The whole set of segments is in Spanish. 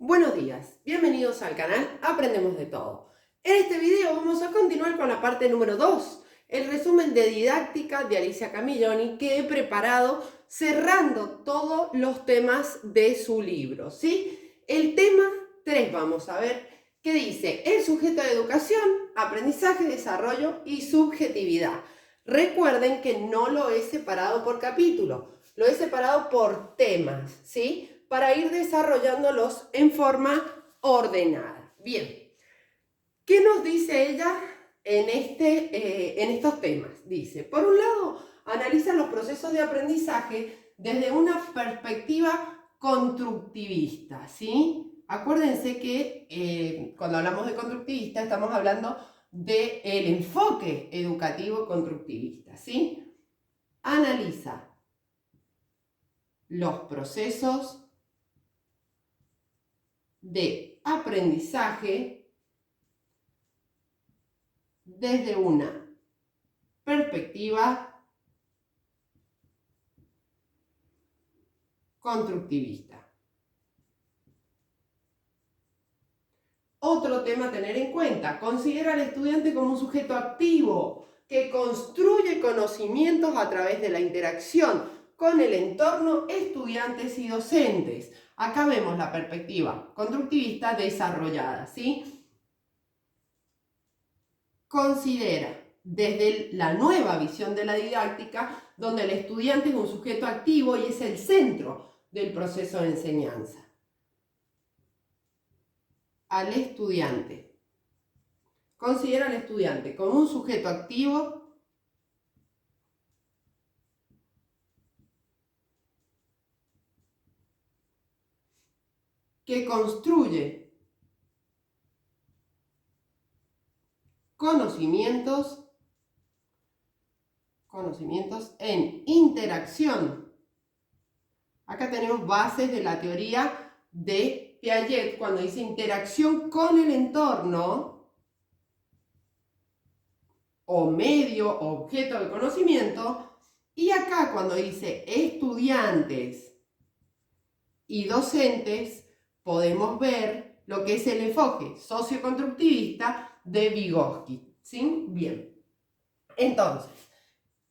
Buenos días, bienvenidos al canal Aprendemos de Todo. En este video vamos a continuar con la parte número 2, el resumen de didáctica de Alicia Camilloni que he preparado cerrando todos los temas de su libro, ¿sí? El tema 3 vamos a ver, que dice el sujeto de educación, aprendizaje, desarrollo y subjetividad. Recuerden que no lo he separado por capítulo, lo he separado por temas, ¿sí? Para ir desarrollándolos en forma ordenada. Bien, ¿qué nos dice ella en estos temas? Dice, por un lado, analiza los procesos de aprendizaje desde una perspectiva constructivista, ¿sí? Acuérdense que cuando hablamos de constructivista estamos hablando del enfoque educativo constructivista, ¿sí? Analiza los procesos de aprendizaje desde una perspectiva constructivista. Otro tema a tener en cuenta, considera al estudiante como un sujeto activo que construye conocimientos a través de la interacción con el entorno, estudiantes y docentes. Acá vemos la perspectiva constructivista desarrollada, ¿sí? Considera desde la nueva visión de la didáctica, donde el estudiante es un sujeto activo y es el centro del proceso de enseñanza. Al estudiante. Considera al estudiante como un sujeto activo que construye conocimientos en interacción. Acá tenemos bases de la teoría de Piaget cuando dice interacción con el entorno o medio o objeto de conocimiento. Y acá cuando dice estudiantes y docentes, podemos ver lo que es el enfoque socioconstructivista de Vygotsky, ¿sí? Bien. Entonces,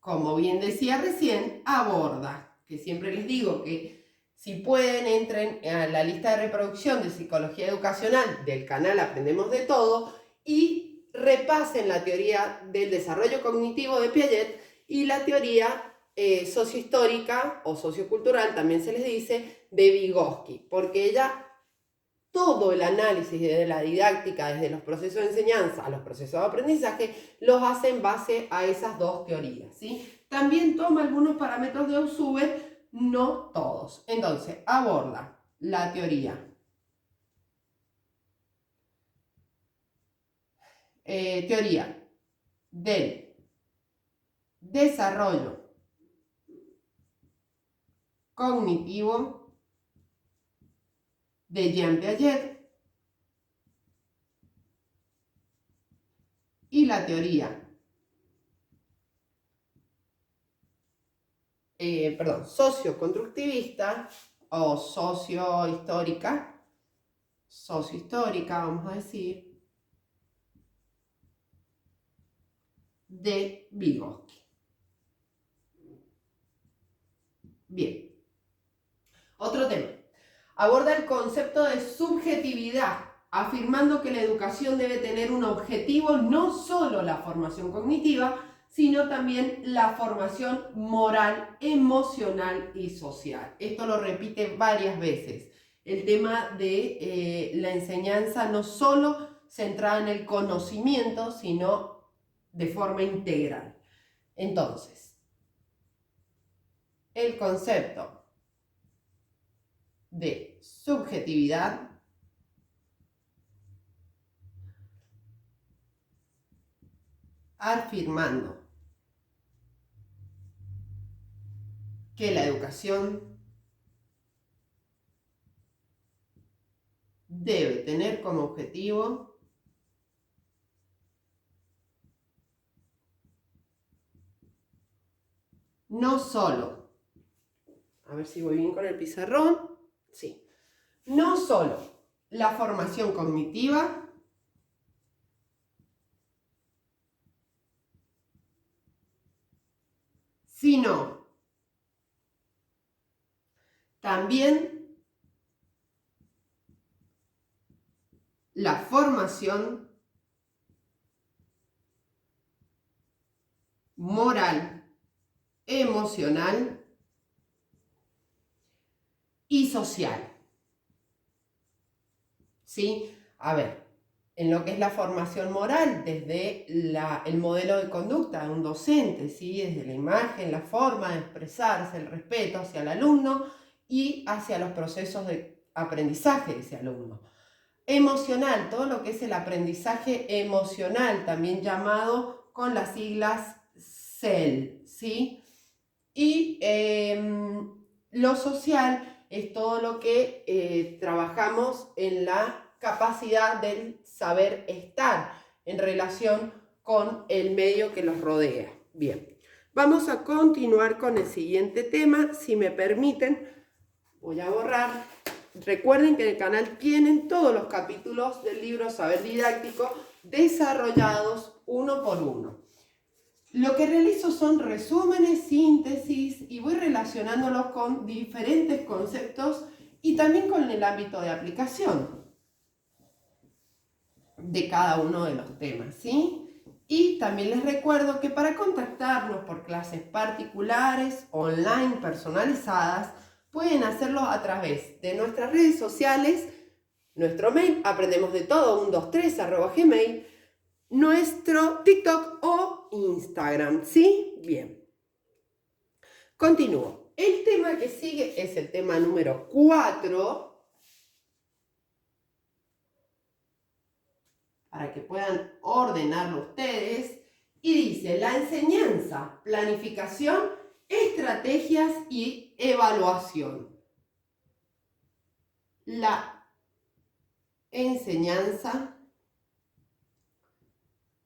como bien decía recién, aborda, que siempre les digo que si pueden entren a la lista de reproducción de Psicología Educacional del canal Aprendemos de Todo y repasen la teoría del desarrollo cognitivo de Piaget y la teoría sociohistórica o sociocultural, también se les dice, de Vygotsky, porque ella todo el análisis de la didáctica, desde los procesos de enseñanza a los procesos de aprendizaje, los hace en base a esas dos teorías, ¿sí? También toma algunos parámetros de Althusser, no todos. Entonces, aborda la teoría del desarrollo cognitivo de Jean Piaget y la teoría socioconstructivista o sociohistórica, vamos a decir, de Vygotsky. Bien. Otro tema. Aborda el concepto de subjetividad, afirmando que la educación debe tener un objetivo, no solo la formación cognitiva, sino también la formación moral, emocional y social. Esto lo repite varias veces. El tema de la enseñanza no solo centrada en el conocimiento, sino de forma integral. Entonces, el concepto de subjetividad afirmando que la educación debe tener como objetivo no solo, a ver si voy bien con el pizarrón, sí, no solo la formación cognitiva, sino también la formación moral, emocional y social. ¿Sí? A ver, en lo que es la formación moral, desde el modelo de conducta de un docente, ¿sí? Desde la imagen, la forma de expresarse, el respeto hacia el alumno y hacia los procesos de aprendizaje de ese alumno. Emocional, todo lo que es el aprendizaje emocional, también llamado con las siglas CEL, ¿sí? Y lo social es todo lo que trabajamos en la capacidad del saber estar en relación con el medio que los rodea. Bien, vamos a continuar con el siguiente tema. Si me permiten, voy a borrar. Recuerden que en el canal tienen todos los capítulos del libro Saber Didáctico desarrollados uno por uno. Lo que realizo son resúmenes, síntesis y voy relacionándolos con diferentes conceptos y también con el ámbito de aplicación de cada uno de los temas, ¿sí? Y también les recuerdo que para contactarnos por clases particulares, online, personalizadas, pueden hacerlo a través de nuestras redes sociales, nuestro mail, aprendemosdetodo123@gmail, nuestro TikTok o Instagram, ¿sí? Bien. Continúo. El tema que sigue es el tema número 4, para que puedan ordenarlo ustedes, y dice: la enseñanza, planificación, estrategias y evaluación. La enseñanza,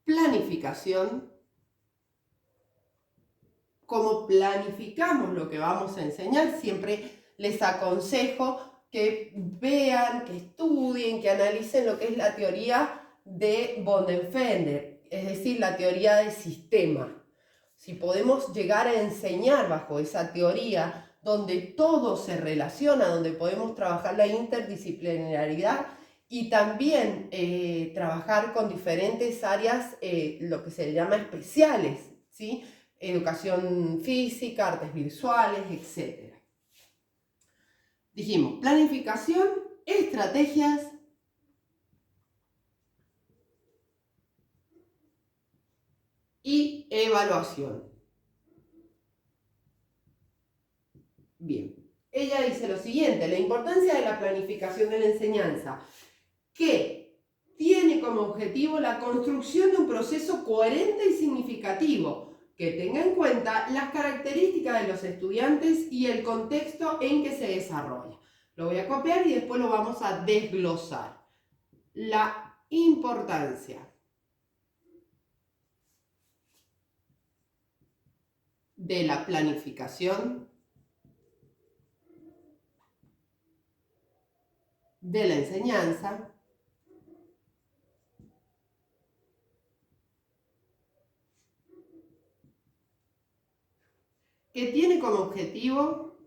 planificación, cómo planificamos lo que vamos a enseñar. Siempre les aconsejo que vean, que estudien, que analicen lo que es la teoría de Bondenfender, es decir, la teoría del sistema. Si podemos llegar a enseñar bajo esa teoría, donde todo se relaciona, donde podemos trabajar la interdisciplinaridad y también trabajar con diferentes áreas, lo que se llama especiales, ¿sí? Educación física, artes visuales, etc. Dijimos, planificación, estrategias y evaluación. Bien, ella dice lo siguiente: la importancia de la planificación de la enseñanza, que tiene como objetivo la construcción de un proceso coherente y significativo, que tenga en cuenta las características de los estudiantes y el contexto en que se desarrolla. Lo voy a copiar y después lo vamos a desglosar. La importancia de la planificación de la enseñanza que tiene como objetivo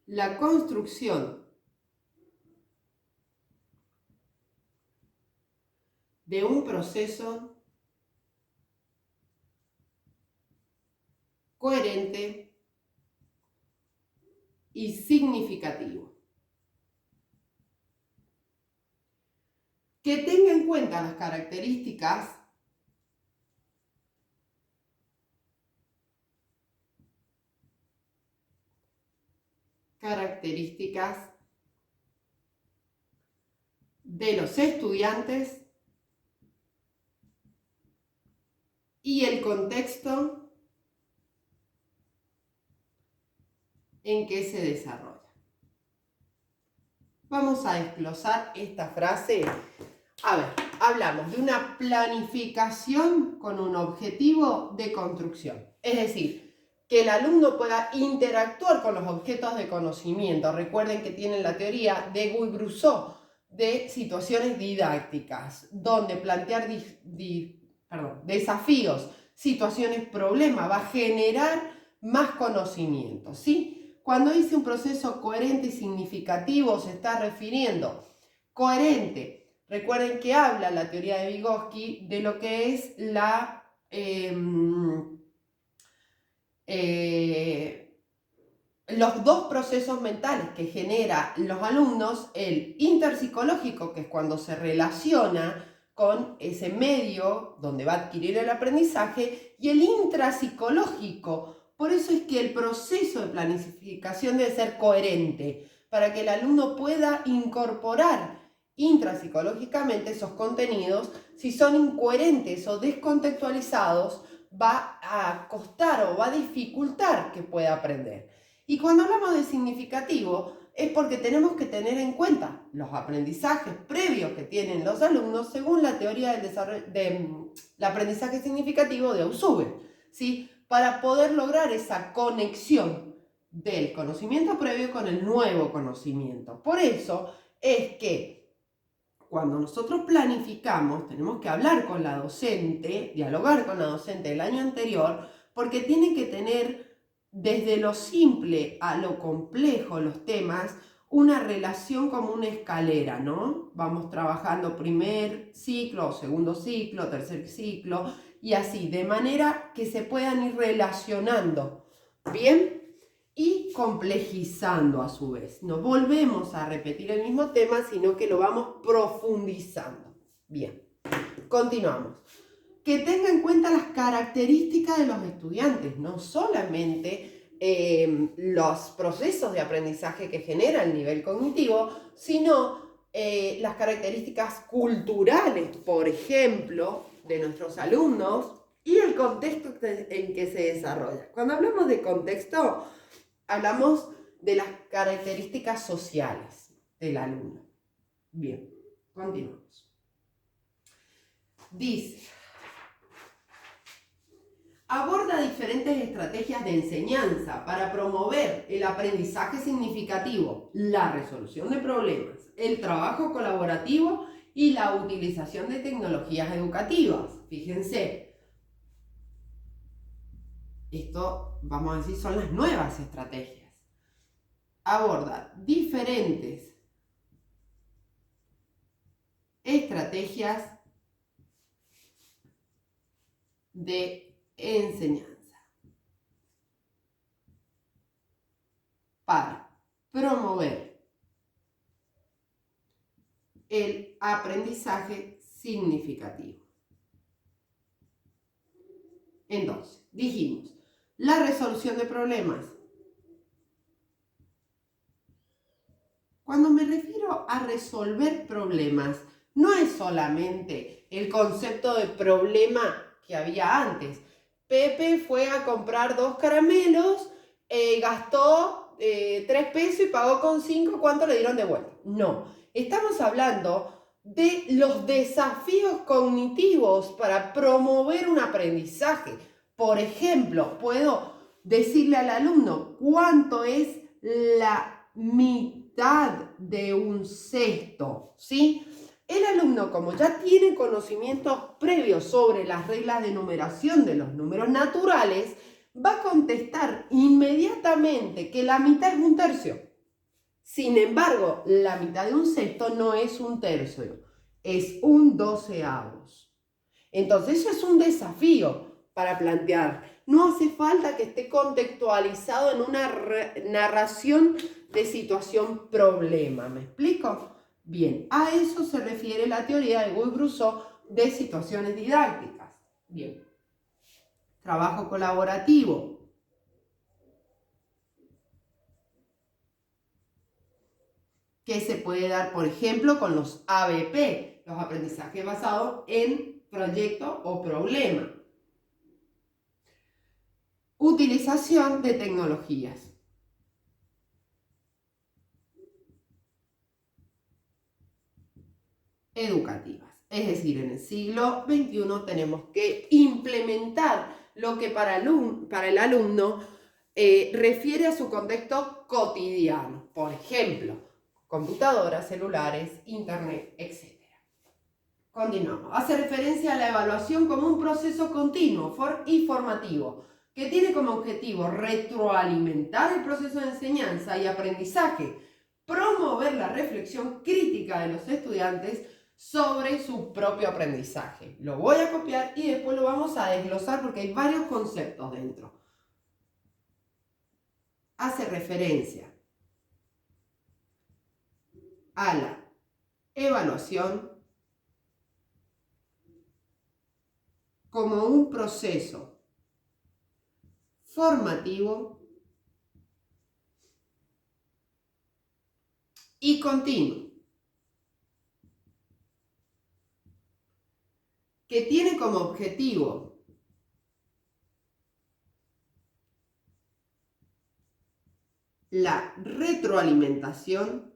la construcción de un proceso coherente y significativo, que tenga en cuenta las características de los estudiantes y el contexto en que se desarrolla. Vamos a desglosar esta frase. A ver, hablamos de una planificación con un objetivo de construcción. Es decir, que el alumno pueda interactuar con los objetos de conocimiento. Recuerden que tienen la teoría de Guy-Brousseau de situaciones didácticas, donde plantear desafíos, situaciones, problemas, va a generar más conocimiento, ¿sí? Cuando dice un proceso coherente y significativo, se está refiriendo coherente. Recuerden que habla la teoría de Vygotsky de lo que es los dos procesos mentales que genera los alumnos, el interpsicológico, que es cuando se relaciona con ese medio donde va a adquirir el aprendizaje, y el intrapsicológico. Por eso es que el proceso de planificación debe ser coherente, para que el alumno pueda incorporar intrapsicológicamente esos contenidos. Si son incoherentes o descontextualizados, va a costar o va a dificultar que pueda aprender. Y cuando hablamos de significativo, es porque tenemos que tener en cuenta los aprendizajes previos que tienen los alumnos según la teoría del aprendizaje significativo de Ausubel, ¿sí? Para poder lograr esa conexión del conocimiento previo con el nuevo conocimiento. Por eso es que cuando nosotros planificamos, tenemos que hablar con la docente, dialogar con la docente del año anterior, porque tiene que tener desde lo simple a lo complejo los temas, una relación como una escalera, ¿no? Vamos trabajando primer ciclo, segundo ciclo, tercer ciclo, y así, de manera que se puedan ir relacionando, ¿bien? Y complejizando a su vez. No volvemos a repetir el mismo tema, sino que lo vamos profundizando. Bien, continuamos. Que tenga en cuenta las características de los estudiantes, no solamente los procesos de aprendizaje que genera el nivel cognitivo, sino las características culturales, por ejemplo, de nuestros alumnos y el contexto en que se desarrolla. Cuando hablamos de contexto, hablamos de las características sociales del alumno. Bien, continuamos. Dice: aborda diferentes estrategias de enseñanza para promover el aprendizaje significativo, la resolución de problemas, el trabajo colaborativo y la utilización de tecnologías educativas. Fíjense, esto, vamos a decir, son las nuevas estrategias. Aborda diferentes estrategias de enseñanza para promover el aprendizaje significativo. Entonces, dijimos, la resolución de problemas. Cuando me refiero a resolver problemas, no es solamente el concepto de problema que había antes. Pepe fue a comprar 2 caramelos, gastó 3 pesos y pagó con 5, ¿cuánto le dieron de vuelta? No, estamos hablando de los desafíos cognitivos para promover un aprendizaje. Por ejemplo, puedo decirle al alumno cuánto es la mitad de un sexto, ¿sí? El alumno, como ya tiene conocimientos previos sobre las reglas de numeración de los números naturales, va a contestar inmediatamente que la mitad es un tercio. Sin embargo, la mitad de un sexto no es un tercio, es un doceavos. Entonces, eso es un desafío para plantear. No hace falta que esté contextualizado en una narración de situación problema. ¿Me explico? Bien, a eso se refiere la teoría de Guy-Brousseau de situaciones didácticas. Bien, trabajo colaborativo. Que se puede dar, por ejemplo, con los ABP, los aprendizajes basados en proyecto o problema. Utilización de tecnologías. Educativas. Es decir, en el siglo XXI tenemos que implementar lo que para el alumno refiere a su contexto cotidiano. Por ejemplo, computadoras, celulares, internet, etc. Continuamos. Hace referencia a la evaluación como un proceso continuo y formativo que tiene como objetivo retroalimentar el proceso de enseñanza y aprendizaje, promover la reflexión crítica de los estudiantes sobre su propio aprendizaje. Lo voy a copiar y después lo vamos a desglosar porque hay varios conceptos dentro. Hace referencia a la evaluación como un proceso formativo y continuo, que tiene como objetivo la retroalimentación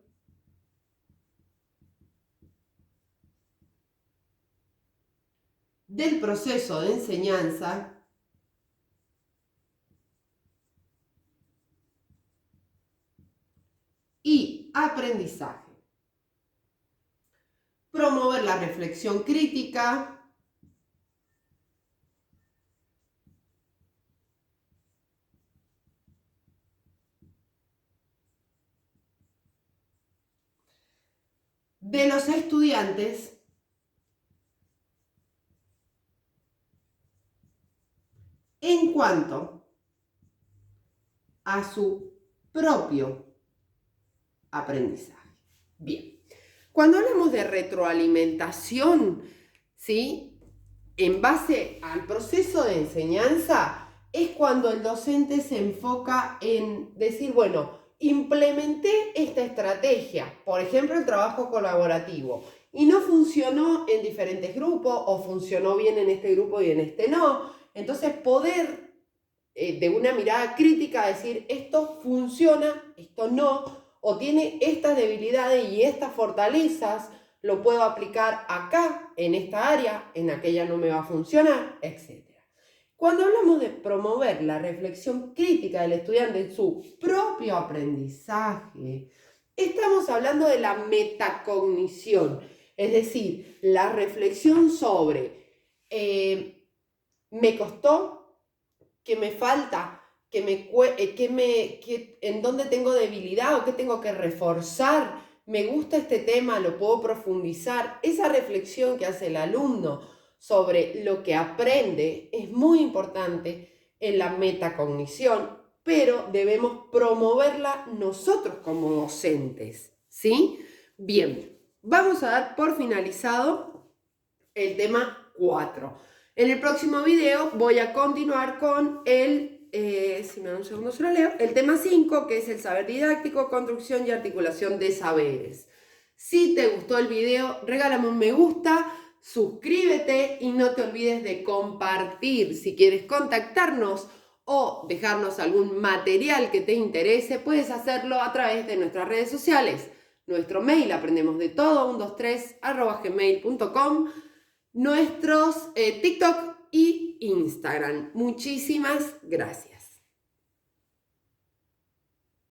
del proceso de enseñanza y aprendizaje. Promover la reflexión crítica de los estudiantes en cuanto a su propio aprendizaje. Bien, cuando hablamos de retroalimentación, ¿sí? En base al proceso de enseñanza, es cuando el docente se enfoca en decir, bueno, implementé esta estrategia, por ejemplo, el trabajo colaborativo, y no funcionó en diferentes grupos, o funcionó bien en este grupo y en este no. Entonces, poder de una mirada crítica decir, esto funciona, esto no, o tiene estas debilidades y estas fortalezas, lo puedo aplicar acá, en esta área, en aquella no me va a funcionar, etc. Cuando hablamos de promover la reflexión crítica del estudiante en su propio aprendizaje, estamos hablando de la metacognición, es decir, la reflexión sobre me costó, qué me falta, en dónde tengo debilidad o qué tengo que reforzar, me gusta este tema, lo puedo profundizar. Esa reflexión que hace el alumno sobre lo que aprende es muy importante en la metacognición, pero debemos promoverla nosotros como docentes, ¿sí? Bien, vamos a dar por finalizado el tema 4. En el próximo video voy a continuar con si me da un segundo se lo leo, el tema 5, que es el saber didáctico, construcción y articulación de saberes. Si te gustó el video, regálame un me gusta, suscríbete y no te olvides de compartir. Si quieres contactarnos o dejarnos algún material que te interese, puedes hacerlo a través de nuestras redes sociales. Nuestro mail, aprendemosdetodo123@gmail.com, nuestros TikTok y Instagram. Muchísimas gracias.